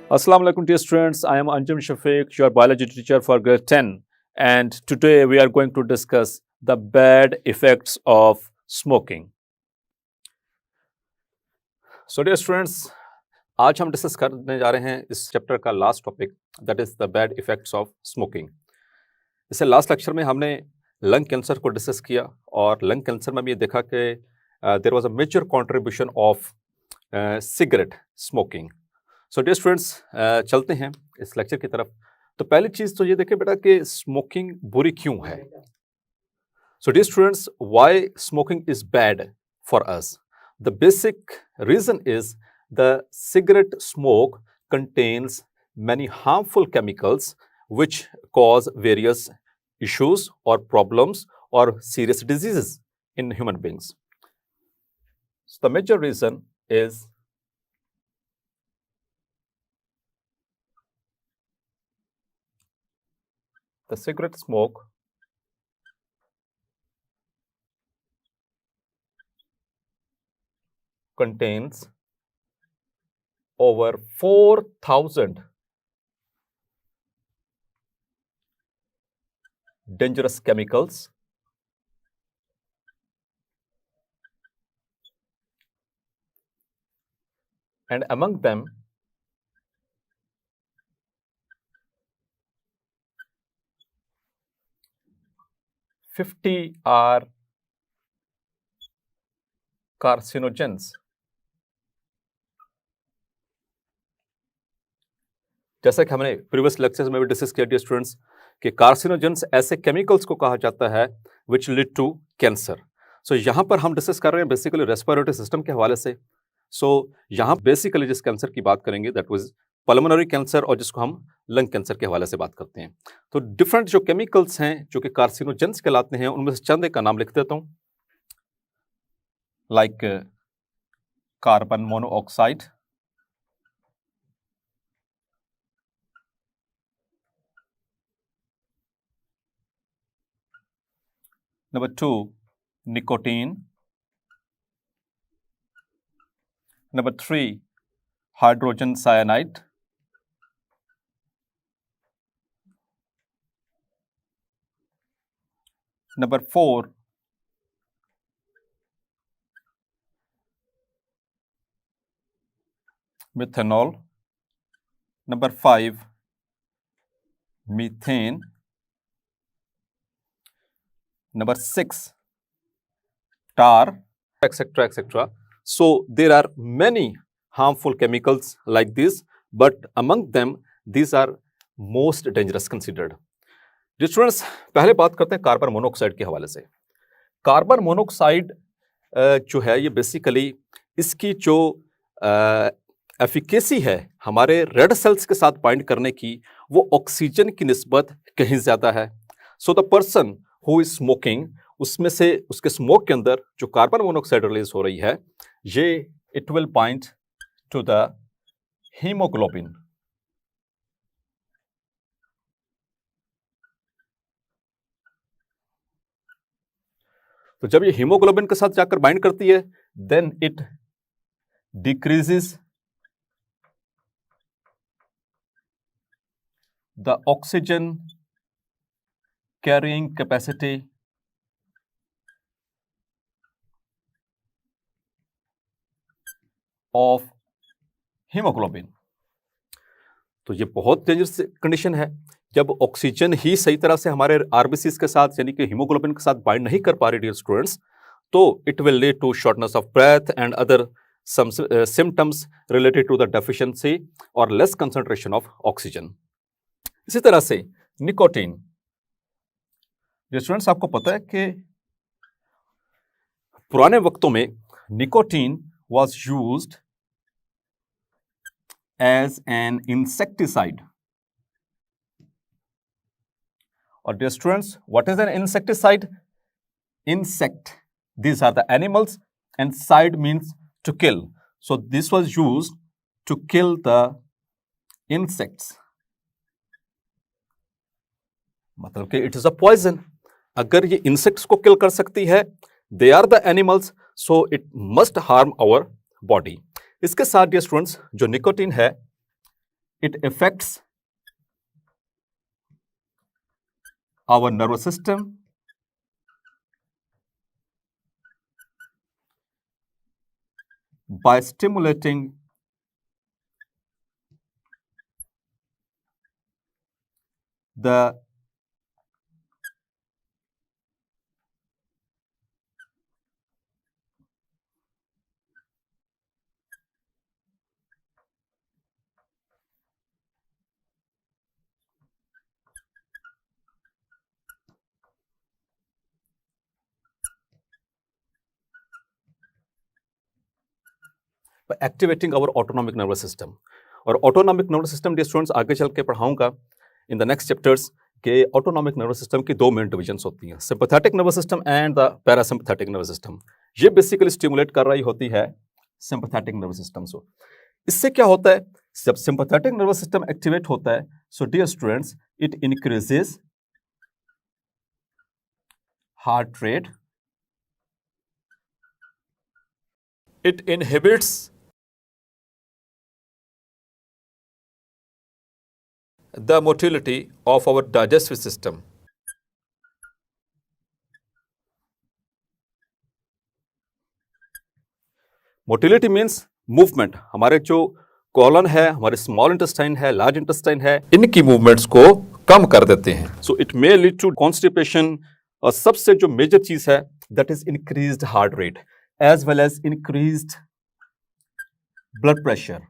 Assalamu alaikum dear students, I am Anjum Shafiq, your biology teacher for grade 10, and today we are going to discuss the bad effects of smoking. So dear students, आज हम discuss करने जा रहे हैं इस chapter का last topic, that is the bad effects of smoking. इससे last lecture में हमने लंग कैंसर को डिस्कस किया और लंग कैंसर में भी ये देखा कि there was a major contribution of cigarette smoking. So dear students, चलते हैं इस लेक्चर की तरफ। तो पहली चीज़ तो ये देखें बेटा कि स्मोकिंग बुरी क्यों है। So dear students, why smoking is bad for us? The basic reason is the cigarette smoke contains many harmful chemicals which cause various issues or problems or serious diseases in human beings. So the major reason is the cigarette smoke contains over 4,000 dangerous chemicals and among them 50 are carcinogens. जैसा कि हमने previous lectures में भी discuss किया dear students कि carcinogens ऐसे chemicals को कहा जाता है विच लीड टू कैंसर। सो यहाँ पर हम डिस्कस कर रहे हैं बेसिकली रेस्पिरेटरी सिस्टम के हवाले से। सो यहाँ बेसिकली जिस कैंसर की बात करेंगे दैट वाज पल्मोनरी कैंसर और जिसको हम लंग कैंसर के हवाले से बात करते हैं। तो डिफरेंट जो केमिकल्स हैं जो कि कार्सिनोजेंस कहलाते हैं उनमें से चंद एक का नाम लिख देता हूँ, like carbon monoxide, number 2 nicotine, number 3 hydrogen cyanide, number 4 methanol, number 5 methane, number 6 tar, etc etc. So there are many harmful chemicals like this, but among them these are most dangerous considered. Students, पहले बात करते हैं carbon monoxide के हवाले से। Carbon monoxide जो है ये बेसिकली इसकी जो एफिकेसी है हमारे रेड सेल्स के साथ बाइंड करने की वो ऑक्सीजन की निस्बत कहीं ज़्यादा है। So the person who is smoking, उसमें से उसके स्मोक के अंदर जो कार्बन मोनोऑक्साइड रिलीज हो रही है ये it will bind to the haemoglobin. तो जब ये हीमोग्लोबिन के साथ जाकर बाइंड करती है then it decreases the oxygen carrying capacity of hemoglobin। तो ये बहुत डेंजरस कंडीशन है जब ऑक्सीजन ही सही तरह से हमारे आरबीसीज के साथ यानी कि हीमोग्लोबिन के साथ बाइंड नहीं कर पा रही डियर स्टूडेंट्स, तो it will lead to shortness of breath and other some symptoms related to the deficiency or less concentration of oxygen। इसी तरह से निकोटीन, स्टूडेंट्स आपको पता है कि पुराने वक्तों में nicotine was used as an insecticide. और dear students, what is an insecticide? Insect, these are the animals and side means to kill. So this was used to kill the insects। मतलब कि it is a poison। अगर ये insects को किल कर सकती है, they are the animals, so it must harm our body. इसके साथ डियर स्टूडेंट्स जो निकोटीन है it affects our nervous system by stimulating the by activating our autonomic nervous system. और autonomic nervous system dear students आगे चल के पढ़ाऊंगा in the next chapters के ऑटोनॉमिक नर्वस सिस्टम की दो मेन डिविजन्स होती हैं, sympathetic nervous system and the parasympathetic nervous system. ये बेसिकली स्टिमुलेट कर रही होती है सिंपैथेटिक नर्वस सिस्टम को। इससे क्या होता है, जब सिंपैथेटिक नर्वस सिस्टम एक्टिवेट होता है, so dear students it increases heart rate, it inhibits the motility of our digestive system. Motility means movement. हमारे जो कॉलन है, हमारे स्मॉल इंटेस्टाइन है, लार्ज इंटेस्टाइन है, इनकी मूवमेंट्स को कम कर देते हैं। So it may lead to constipation, और सबसे जो मेजर चीज है that is increased heart rate as well as increased blood pressure.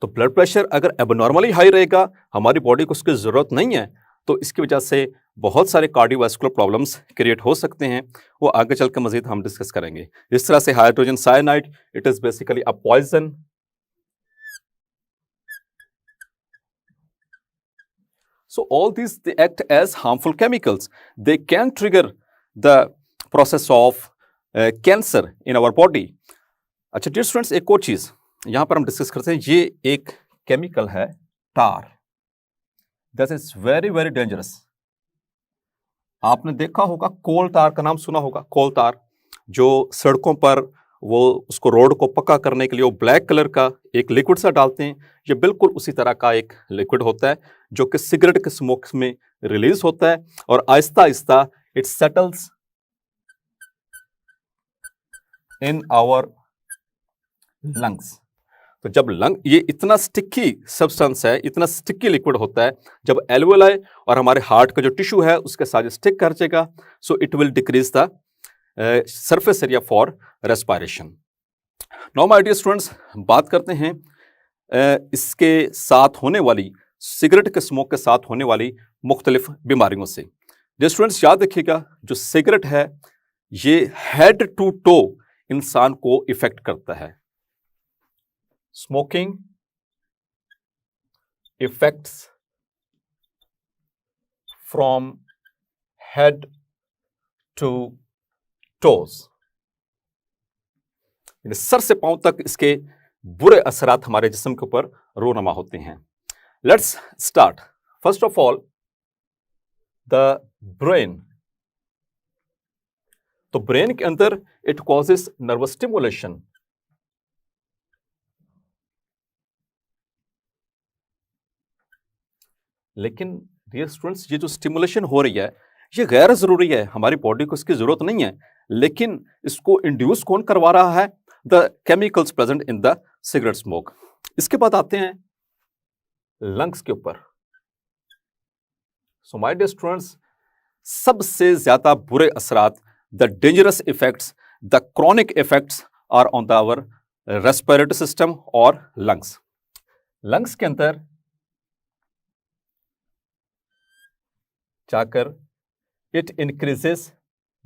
तो ब्लड प्रेशर अगर एबनॉर्मली हाई रहेगा, हमारी बॉडी को उसकी जरूरत नहीं है, तो इसकी वजह से बहुत सारे कार्डियोवास्कुलर प्रॉब्लम्स क्रिएट हो सकते हैं। वो आगे चल के मजीद हम डिस्कस करेंगे। इस तरह से hydrogen cyanide it is basically a poison. So all these they act as harmful chemicals. They can trigger the process of cancer in our body. अच्छा डियर स्टूडेंट्स, एक और चीज यहां पर हम डिस्कस करते हैं। ये एक केमिकल है tar, that is very very dangerous. आपने देखा होगा कोल टार का नाम सुना होगा। कोल टार जो सड़कों पर वो उसको रोड को पक्का करने के लिए वो ब्लैक कलर का एक लिक्विड सा डालते हैं। ये बिल्कुल उसी तरह का एक लिक्विड होता है जो कि सिगरेट के स्मोक में रिलीज होता है और आहिस्ता आहिस्ता it settles in our lungs. तो जब लंग, ये इतना स्टिकी सब्सटेंस है, इतना स्टिकी लिक्विड होता है, जब एल्वेलाई और हमारे हार्ट का जो टिश्यू है उसके साथ स्टिक कर जाएगा, so it will decrease the surface area for respiration. Now my dear students, बात करते हैं इसके साथ होने वाली, सिगरेट के स्मोक के साथ होने वाली मुख्तलिफ बीमारियों से। डियर स्टूडेंट्स याद रखिएगा, जो सिगरेट है ये हेड टू टो इंसान को इफेक्ट करता है। Smoking effects from head to toes, सर से पांव तक इसके बुरे असरात हमारे जिस्म के ऊपर रोनमा होते हैं। Let's start. First of all the brain. तो ब्रेन के अंदर इट कॉजेस नर्वस स्टिमुलेशन। लेकिन डियर स्टूडेंट्स, ये जो स्टिमुलेशन हो रही है ये गैर जरूरी है, हमारी बॉडी को इसकी जरूरत नहीं है, लेकिन इसको इंड्यूस कौन करवा रहा है? The chemicals present in the cigarette smoke. इसके बाद आते हैं लंग्स के ऊपर। सो माय डियर स्टूडेंट्स, सबसे ज्यादा बुरे असरात, the dangerous effects, the chronic effects are on the our respiratory system और लंग्स। लंग्स के अंदर जाकर it increases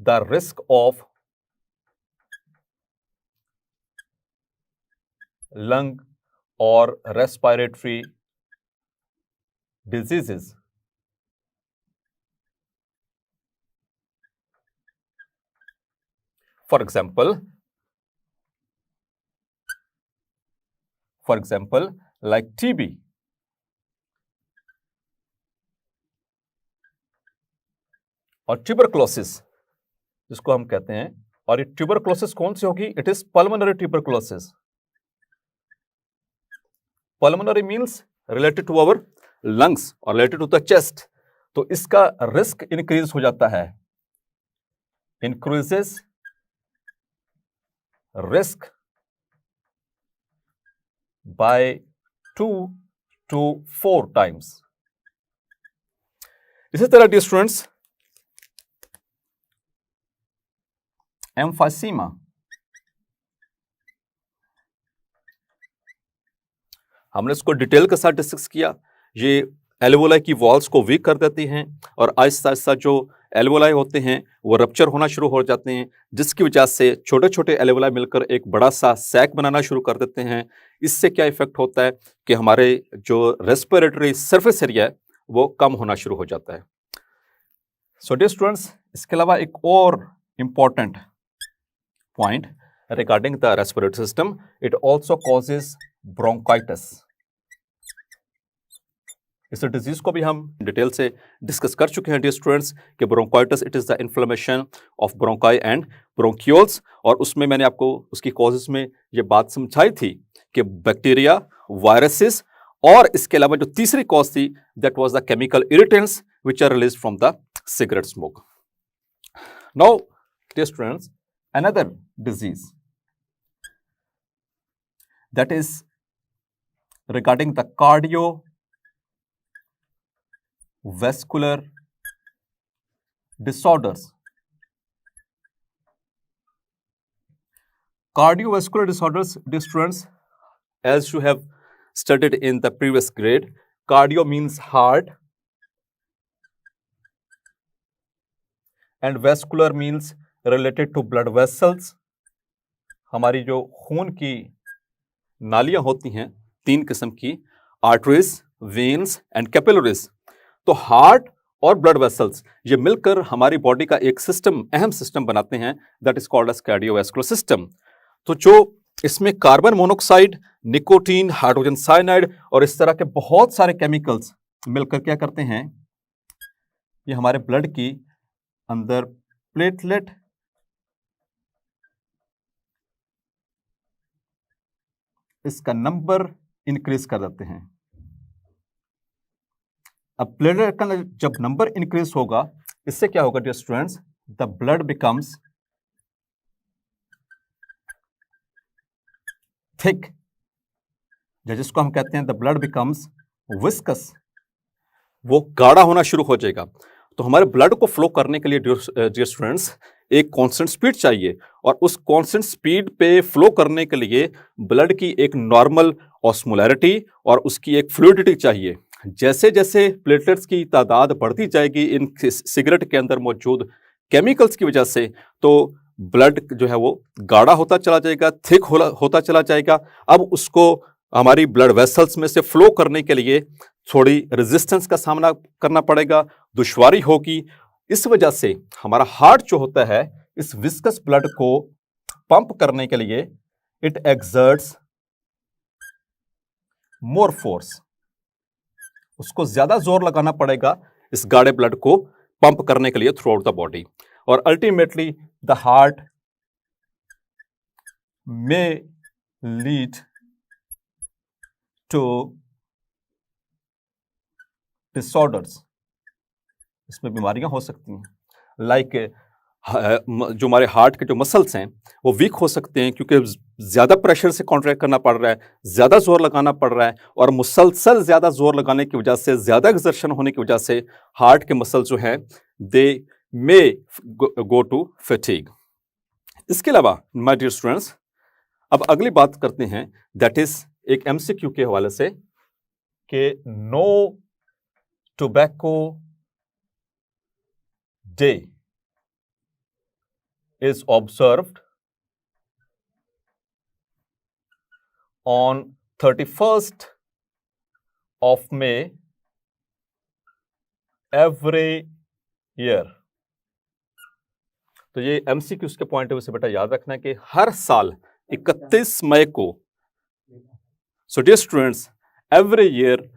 the risk of lung or respiratory diseases. For example, like TB. और tuberculosis, जिसको हम कहते हैं और ये ट्यूबरक्लोसिस कौन सी होगी? It is pulmonary tuberculosis. Pulmonary means related to our lungs और रिलेटेड टू द चेस्ट, तो इसका रिस्क इंक्रीज हो जाता है, increases risk by 2 to 4 times। इसी तरह डियर स्टूडेंट्स, एम्फाइसीमा, हमने इसको डिटेल के साथ डिस्कस किया। ये एल्वोलाई की वॉल्स को वीक कर देती हैं और आहिस्ता आहिस्ता जो एल्वोलाई होते हैं वो रप्चर होना शुरू हो जाते हैं, जिसकी वजह से छोटे छोटे एल्वोलाई मिलकर एक बड़ा सा सैक बनाना शुरू कर देते हैं। इससे क्या इफेक्ट होता है कि हमारे जो रेस्पिरेटरी सरफेस एरिया है वो कम होना शुरू हो जाता है। सो डियर स्टूडेंट्स, इसके अलावा एक और important point regarding the respiratory system, it also causes bronchitis. इस डिजीज को भी हम डिटेल से डिस्कस कर चुके हैं डियर स्टूडेंट्स कि bronchitis it is the inflammation of bronchi and bronchioles, और उसमें मैंने आपको उसकी कॉजेज में ये बात समझाई थी कि बैक्टीरिया, वायरसेस, और इसके अलावा जो तीसरी कॉज थी that was the chemical irritants which are released from the cigarette smoke. Now dear students, another disease that is regarding the cardiovascular disorders. Cardiovascular disorders, dear students, as you have studied in the previous grade, cardio means heart and vascular means related to blood vessels. हमारी जो खून की नालियां होती हैं 3 किस्म की, arteries, veins and capillaries. तो हार्ट और ब्लड वेसल्स ये मिलकर हमारी बॉडी का एक सिस्टम, अहम सिस्टम बनाते हैं, that is called as cardiovascular system. तो जो इसमें carbon monoxide, nicotine, hydrogen cyanide और इस तरह के बहुत सारे केमिकल्स मिलकर क्या करते हैं, ये हमारे ब्लड की अंदर प्लेटलेट इसका नंबर इंक्रीज कर देते हैं। अब प्लेटलेट का जब नंबर इंक्रीज होगा, इससे क्या होगा dear students, the blood becomes thick, जिसको हम कहते हैं द ब्लड बिकम्स विस्कस, वो गाढ़ा होना शुरू हो जाएगा। तो हमारे ब्लड को फ्लो करने के लिए डियर स्टूडेंट्स एक कांस्टेंट स्पीड चाहिए, और उस कांस्टेंट स्पीड पे फ्लो करने के लिए ब्लड की एक नॉर्मल ऑस्मोलैरिटी और उसकी एक फ्लूइडिटी चाहिए। जैसे जैसे प्लेटलेट्स की तादाद बढ़ती जाएगी इन सिगरेट के अंदर मौजूद केमिकल्स की वजह से, तो ब्लड जो है वो गाढ़ा होता चला जाएगा, थिक होता चला जाएगा। अब उसको हमारी ब्लड वेसल्स में से फ्लो करने के लिए थोड़ी रेजिस्टेंस का सामना करना पड़ेगा, दुश्वारी होगी। इस वजह से हमारा हार्ट जो होता है, इस विस्कस ब्लड को पंप करने के लिए इट एक्सर्ट्स मोर फोर्स, उसको ज्यादा जोर लगाना पड़ेगा इस गाढ़े ब्लड को पंप करने के लिए थ्रू आउट द बॉडी, और ultimately the heart may lead to disorders, इसमें बीमारियां हो सकती हैं, लाइक जो हमारे हार्ट के जो मसल्स हैं वो वीक हो सकते हैं क्योंकि ज़्यादा प्रेशर से कॉन्ट्रैक्ट करना पड़ रहा है, ज़्यादा जोर लगाना पड़ रहा है, और मुसलसल ज़्यादा जोर लगाने की वजह से, ज़्यादा एक्सर्शन होने की वजह से हार्ट के मसल जो हैं दे मे गो टू फैटीग। इसके अलावा माय डियर स्टूडेंट्स, अब अगली बात करते हैं, दैट इज एक एमसीक्यू के हवाले से कि no tobacco day is observed on 31st of May every year। तो ये एमसीक्यू के पॉइंट ऑफ व्यू से बेटा याद रखना है कि हर साल 31 मई को, so dear students, every year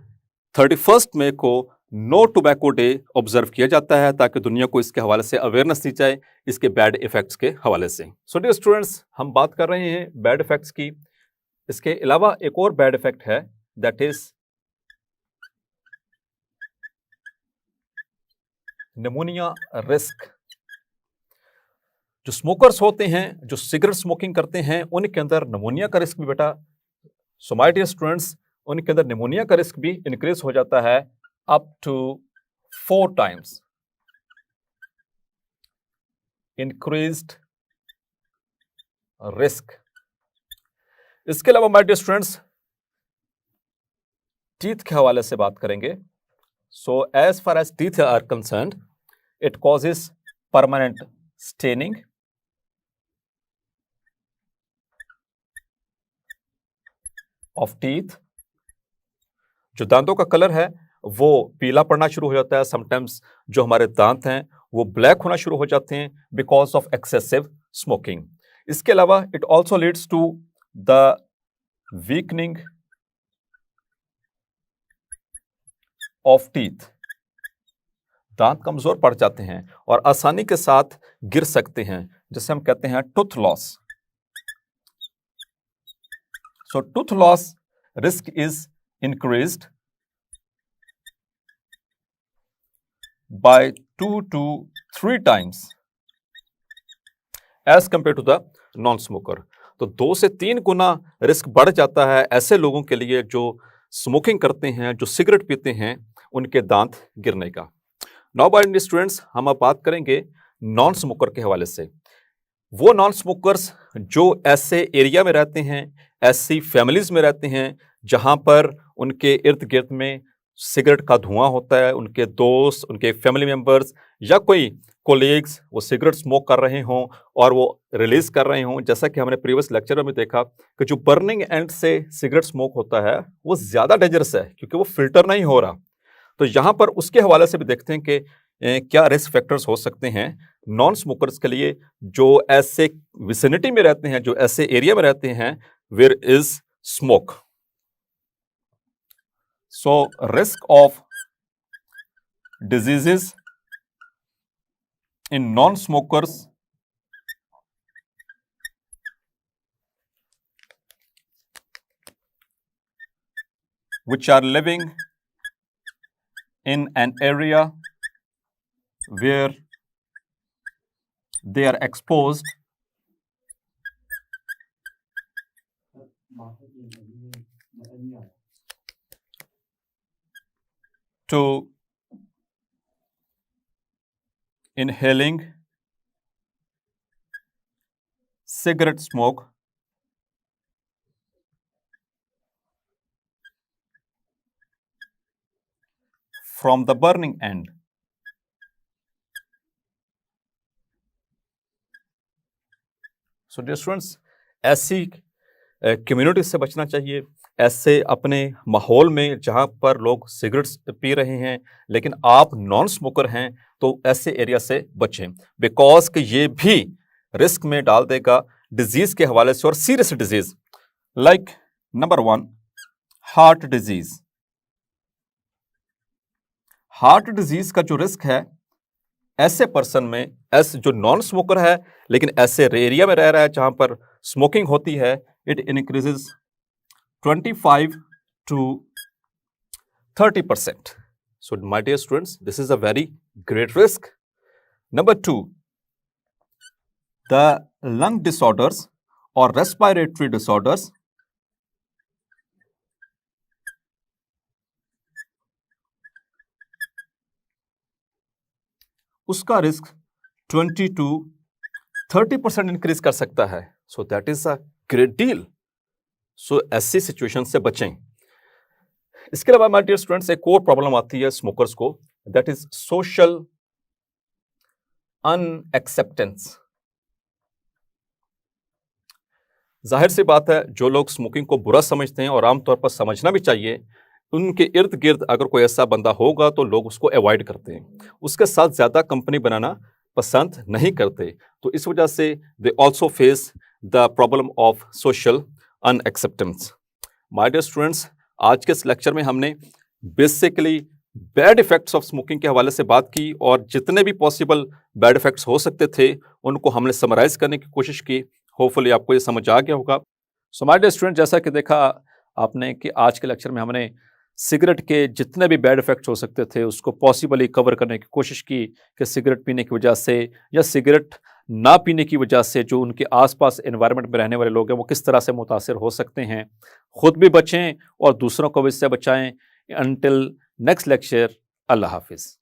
31 मई को नो टोबैको डे ऑब्जर्व किया जाता है ताकि दुनिया को इसके हवाले से अवेयरनेस दी जाए इसके बैड इफेक्ट्स के हवाले से। सो डियर स्टूडेंट्स, हम बात कर रहे हैं बैड इफेक्ट्स की। इसके अलावा एक और बैड इफेक्ट है, दैट इज निमोनिया रिस्क। जो स्मोकर्स होते हैं, जो सिगरेट स्मोकिंग करते हैं, उनके अंदर निमोनिया का रिस्क भी बेटा, सो माय डियर स्टूडेंट्स, उनके अंदर निमोनिया का रिस्क भी इंक्रीज हो जाता है up to 4 times increased risk। इसके अलावा माय डियर स्टूडेंट्स, टीथ के हवाले से बात करेंगे। So as far as teeth are concerned, it causes permanent staining, of teeth. जो दांतों का कलर है वो पीला पड़ना शुरू हो जाता है। समटाइम्स जो हमारे दांत हैं वो ब्लैक होना शुरू हो जाते हैं बिकॉज ऑफ एक्सेसिव स्मोकिंग। इसके अलावा it also leads to the weakening of teeth. दांत कमजोर पड़ जाते हैं और आसानी के साथ गिर सकते हैं, जिसे हम कहते हैं tooth loss. So tooth loss risk is increased by 2 to 3 times as compared to the non-smoker। तो 2 से 3 गुना रिस्क बढ़ जाता है ऐसे लोगों के लिए जो स्मोकिंग करते हैं, जो सिगरेट पीते हैं, उनके दांत गिरने का। नाउ बाय स्टूडेंट्स, हम अब बात करेंगे नॉन स्मोकर के हवाले से। वो नॉन स्मोकर्स जो ऐसे एरिया में रहते हैं, ऐसी फैमिलीज में रहते हैं जहां पर उनके इर्द गिर्द में सिगरेट का धुआं होता है, उनके दोस्त, उनके फैमिली मेंबर्स या कोई कोलीग्स वो सिगरेट स्मोक कर रहे हों और वो रिलीज कर रहे हों। जैसा कि हमने प्रीवियस लेक्चर में देखा कि जो बर्निंग एंड से सिगरेट स्मोक होता है वो ज़्यादा डेंजरस है क्योंकि वो फिल्टर नहीं हो रहा। तो यहाँ पर उसके हवाले से भी देखते हैं कि क्या रिस्क फैक्टर्स हो सकते हैं नॉन स्मोकर्स के लिए जो ऐसे विसिनिटी में रहते हैं, जो ऐसे एरिया में रहते हैं where is smoke. So risk of diseases in non-smokers which are living in an area where they are exposed to inhaling cigarette smoke from the burning end। So dear students, ऐसी community से बचना चाहिए, ऐसे अपने माहौल में जहाँ पर लोग सिगरेट पी रहे हैं लेकिन आप नॉन स्मोकर हैं तो ऐसे एरिया से बचें, बिकॉज कि ये भी रिस्क में डाल देगा डिजीज के हवाले से, और serious disease like number 1 heart disease. Heart disease का जो रिस्क है ऐसे पर्सन में, ऐसे जो नॉन स्मोकर है लेकिन ऐसे एरिया में रह रहा है जहां पर स्मोकिंग होती है, it increases 25 to 30%। So my dear students, this is a very great risk। Number 2, the lung disorders or respiratory disorders उसका रिस्क 20 to 30% इंक्रीज कर सकता है। So that is a great deal. So ऐसी situation से बचें। इसके अलावा my dear students, एक और प्रॉब्लम आती है स्मोकर्स को, दैट इज सोशल अनएक्सेप्टेंस। जाहिर सी बात है, जो लोग स्मोकिंग को बुरा समझते हैं और आमतौर पर समझना भी चाहिए, उनके इर्द गिर्द अगर कोई ऐसा बंदा होगा तो लोग उसको अवॉइड करते हैं, उसके साथ ज़्यादा कंपनी बनाना पसंद नहीं करते। तो इस वजह से they also face the problem of social unacceptance. My dear students, आज के इस लेक्चर में हमने basically bad effects of smoking के हवाले से बात की और जितने भी पॉसिबल बैड इफेक्ट्स हो सकते थे उनको हमने समराइज करने की कोशिश की। होपफुली आपको ये समझ आ गया होगा। सो माय डियर स्टूडेंट, जैसा कि देखा आपने कि आज के लेक्चर में हमने सिगरेट के जितने भी बैड इफेक्ट्स हो सकते थे उसको पॉसिबली कवर करने की कोशिश की कि सिगरेट पीने की वजह से या सिगरेट ना पीने की वजह से जो उनके आसपास एनवायरनमेंट में रहने वाले लोग हैं वो किस तरह से मुतासिर हो सकते हैं। खुद भी बचें और दूसरों को भी इससे बचाएं। Until next lecture, Allah Hafiz.